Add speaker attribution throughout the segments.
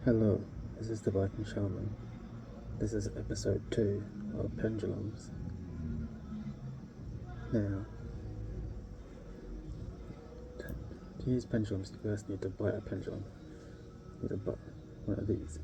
Speaker 1: Hello, this is the Viking Shaman. This is episode 2 of Pendulums. Now, to use pendulums, you first need to buy a pendulum. You need to buy one of these.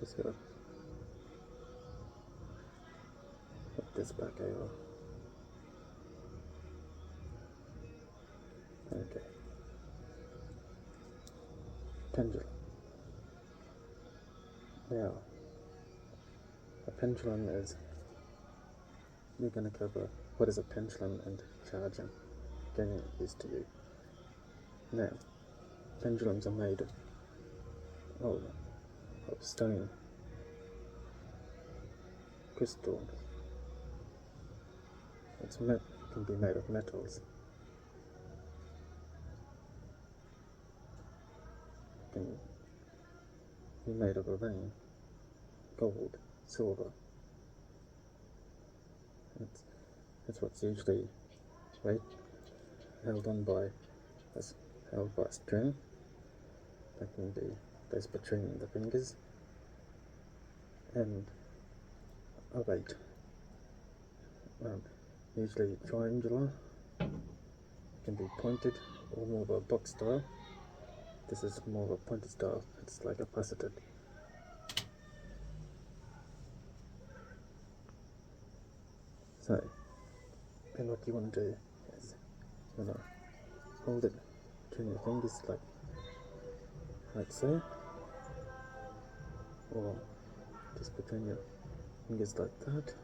Speaker 1: Just gotta put this back over. Okay. Pendulum. Now, a pendulum is, we're going to cover what is a pendulum and charging, getting it used to you. Now, pendulums are made of stone, crystal. It can be made of metals. It can be made of a ring, gold, silver. That's what's usually held by a string. That can be placed between the fingers, and a weight, usually triangular. It can be pointed or more of a box style. This is more of a pointed style. It's like a faceted. So, then what you want to do is you want to hold it between your fingers like so, or just between your fingers like that,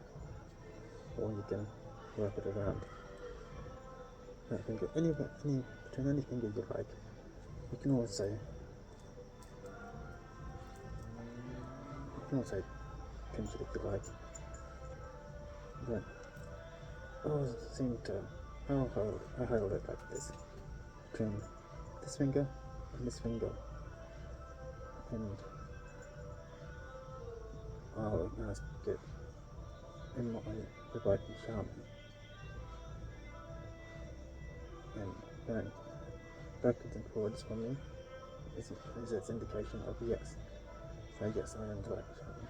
Speaker 1: or you can work it around that finger, between any finger you like. You can also pinch it if you like, but I hold it like this between this finger and this finger, and I'll ask it in my Viking Shaman, and going backwards and forwards for me is its indication of yes. So yes, I am Viking Shaman.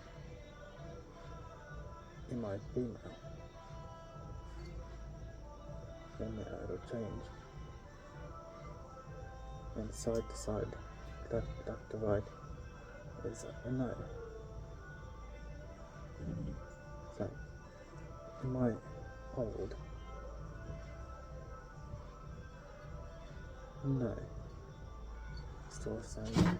Speaker 1: In my female, then it'll change, and side to side, left to right is a no. So in my old, no, still the same.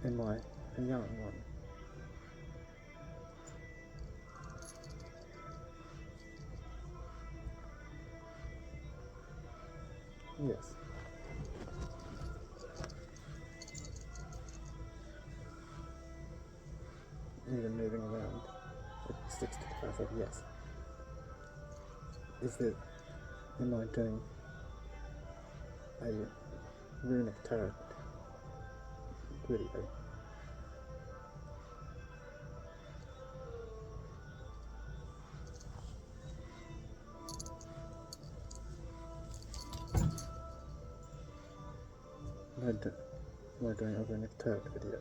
Speaker 1: In my young one, yes. Even moving around, it sticks to the path of yes. Am I doing a runic tarot video? Am I doing a runic tarot video?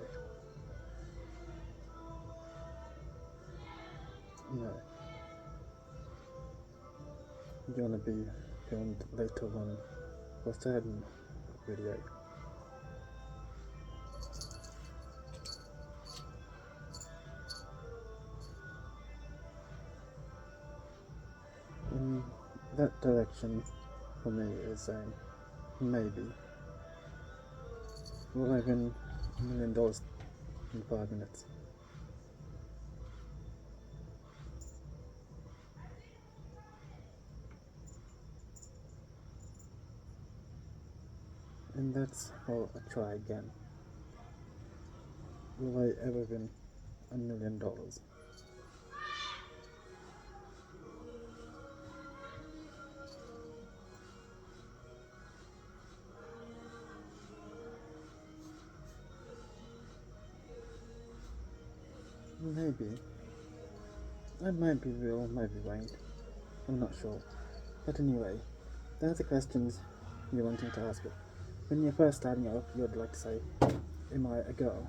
Speaker 1: No. You're gonna be filmed later on for a certain video. In that direction for me is maybe. Will I win $1 million in 5 minutes? And that's how I try again. Will I ever win $1 million? Maybe. I might be real, maybe won't. I'm not sure. But anyway, those are the questions you're wanting to ask it. When you're first starting off, you'd like to say, am I a girl?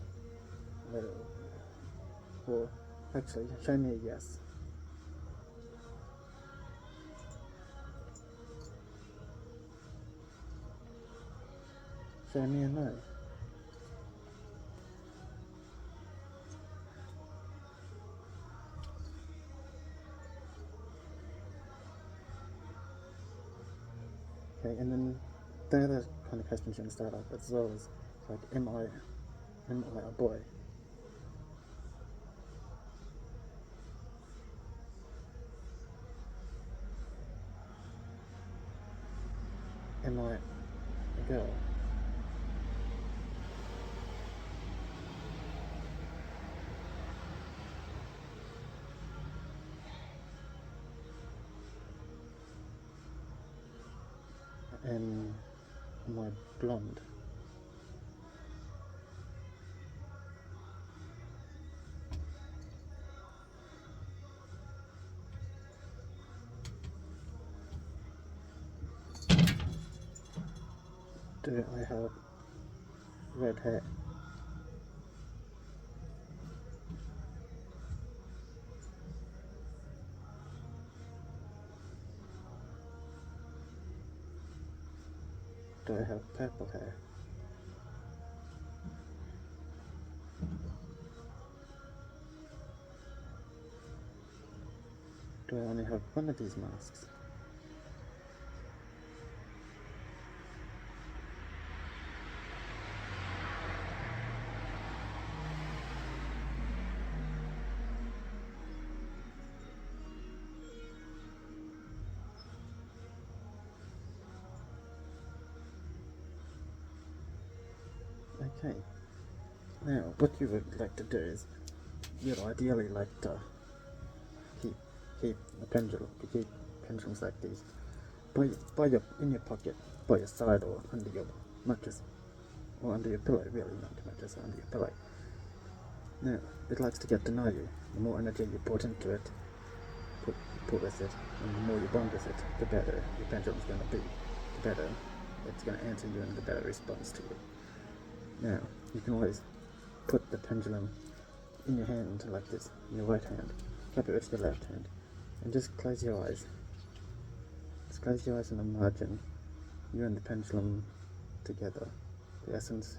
Speaker 1: Or actually, show me a yes. Show me a no. Okay, and then the other kind of questions you want to start off as well is like, am I a boy? Am I a girl? Am I blonde? Do I have red hair? Do I have purple hair? Do I only have one of these masks? Okay. Now, what you would like to do is, you'd ideally like to keep a pendulum, keep pendulums like these in your pocket, by your side, or under your mattress, or under your pillow. Really, not your mattress, under your pillow. Now, it likes to get to know you. The more energy you put into it, put with it, and the more you bond with it, the better your pendulum's going to be. The better it's going to answer you, and the better response to you. Now, you can always put the pendulum in your hand like this, in your right hand, cup it with your left hand, and just close your eyes. Just close your eyes and imagine you and the pendulum together, the essence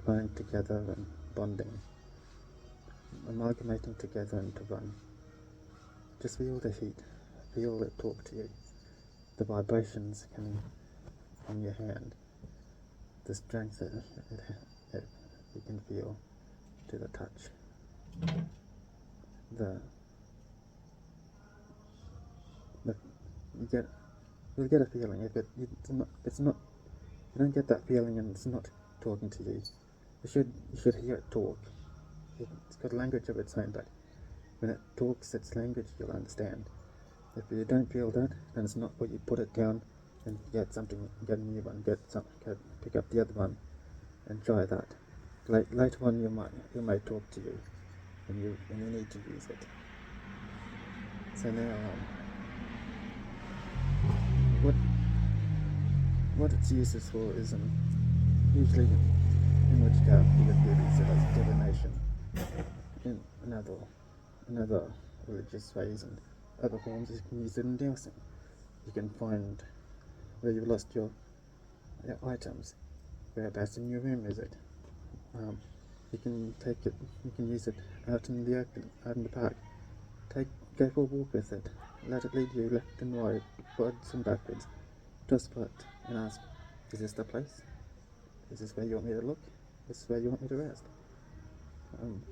Speaker 1: flowing together and bonding, amalgamating together into one. Just feel the heat, feel it talk to you, the vibrations coming from your hand, the strength that you can feel to the touch, you'll get a feeling. If it's not, you don't get that feeling, and it's not talking to you. You should hear it talk. It's got language of its own, but when it talks its language, you'll understand. If you don't feel that, then it's not what you put it down and get a new one, pick up the other one and try that. Later on, it might talk to you when you need to use it. So now, what its uses for is usually in witchcraft you use it as divination. In another religious ways and other forms, you can use it in dowsing. You can find where you've lost your items. Whereabouts in your room is it? You can take it. You can use it out in the open, out in the park. Go for a walk with it. Let it lead you left and right, forwards and backwards. Just put and ask, is this the place? Is this where you want me to look? Is this where you want me to rest?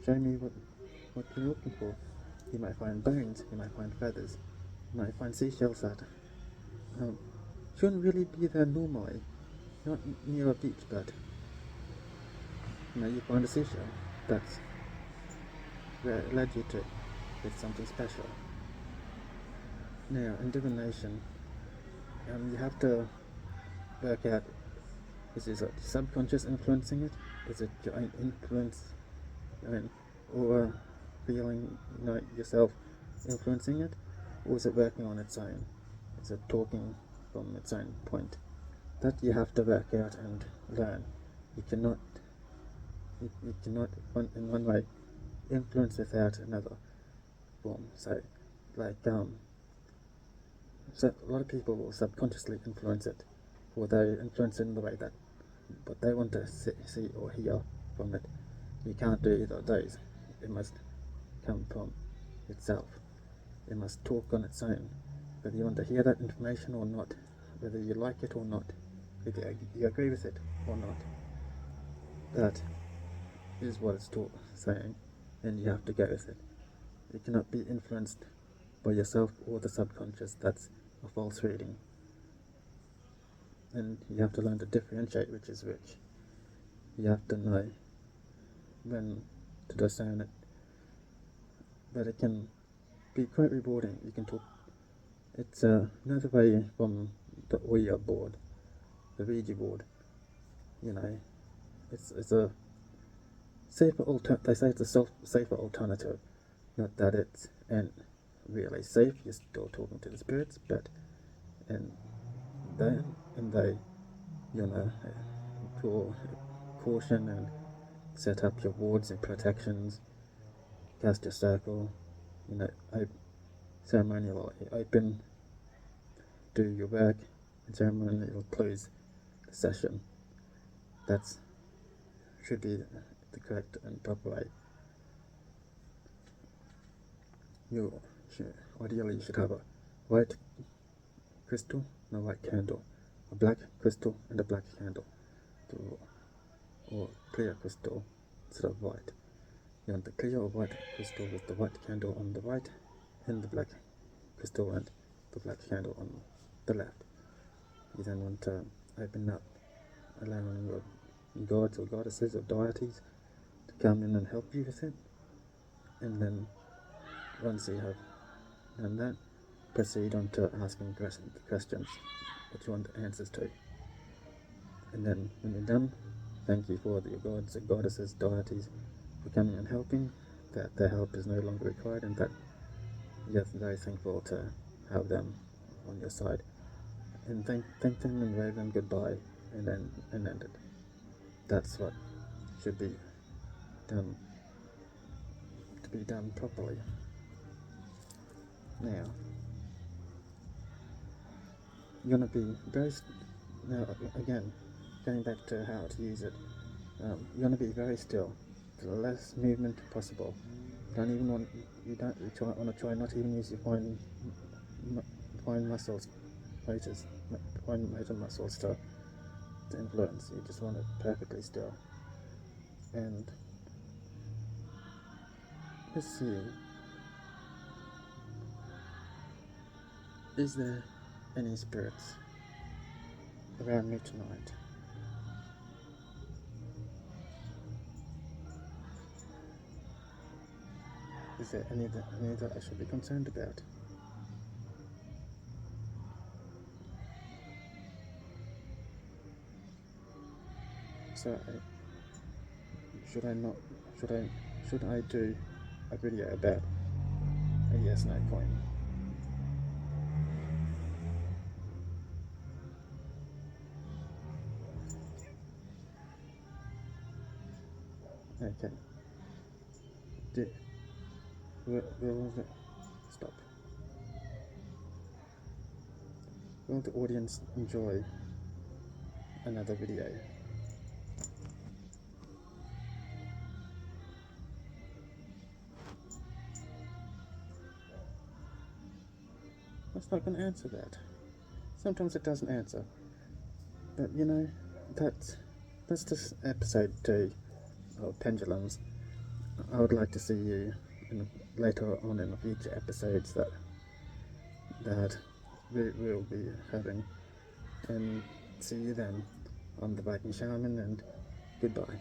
Speaker 1: Show me what you're looking for. You might find bones, you might find feathers, you might find seashells that shouldn't really be there normally. not near a beach, but you find a seashell. That's where it led you to. It's something special. Now, in divination, you have to work out, is it subconscious influencing it? Is it your own influence, or feeling yourself influencing it? Or is it working on its own? Is it talking from its own point? That you have to work out and learn. You cannot in one way influence without another form. So, like, so a lot of people will subconsciously influence it, or they influence it in the way that what they want to see or hear from it. You can't do either of those. It must come from itself. It must talk on its own, whether you want to hear that information or not, whether you like it or not, whether you agree with it or not. That is what it's saying, and you have to go with it. You cannot be influenced by yourself or the subconscious. That's a false reading. And you have to learn to differentiate which is which. You have to know when to discern it. But it can be quite rewarding. You can talk. It's another way from the Ouija board, the Ouija board. It's a safer they say it's a safer alternative. Not that it's really safe. You're still talking to the spirits, but and they for caution and set up your wards and protections, cast your circle, ceremonial open, do your work, and ceremonial close the session. That should be the correct and proper way. Ideally you should have a white crystal and a white candle, a black crystal and a black candle, or clear crystal instead of white. You want the clear or white crystal with the white candle on the right, and the black crystal and the black candle on the left. You then want to open up, allowing your gods or goddesses or deities to come in and help you with it. And then once you have done that, proceed on to asking questions that you want answers to. And then when you're done, thank you for your gods and goddesses, deities for coming and helping, that their help is no longer required, and that you're very thankful to have them on your side. And thank them and wave them goodbye, and end it. That's what should be done, to be done properly. Now, you're going to be now again, going back to how to use it, you're going to be very still, the less movement possible. You want to try not even use your fine muscles, fine motor muscles to influence. You just want it perfectly still. And let's see, is there any spirits around me tonight? Is there any that I should be concerned about? So, should I do a video about a yes/no coin? Okay. Stop. Will the audience enjoy another video? That's not going to answer that. Sometimes it doesn't answer. But that's just episode 2 of Pendulums. I would like to see you later on in the future episodes that we will be having, and see you then. I'm the Viking Shaman, and goodbye.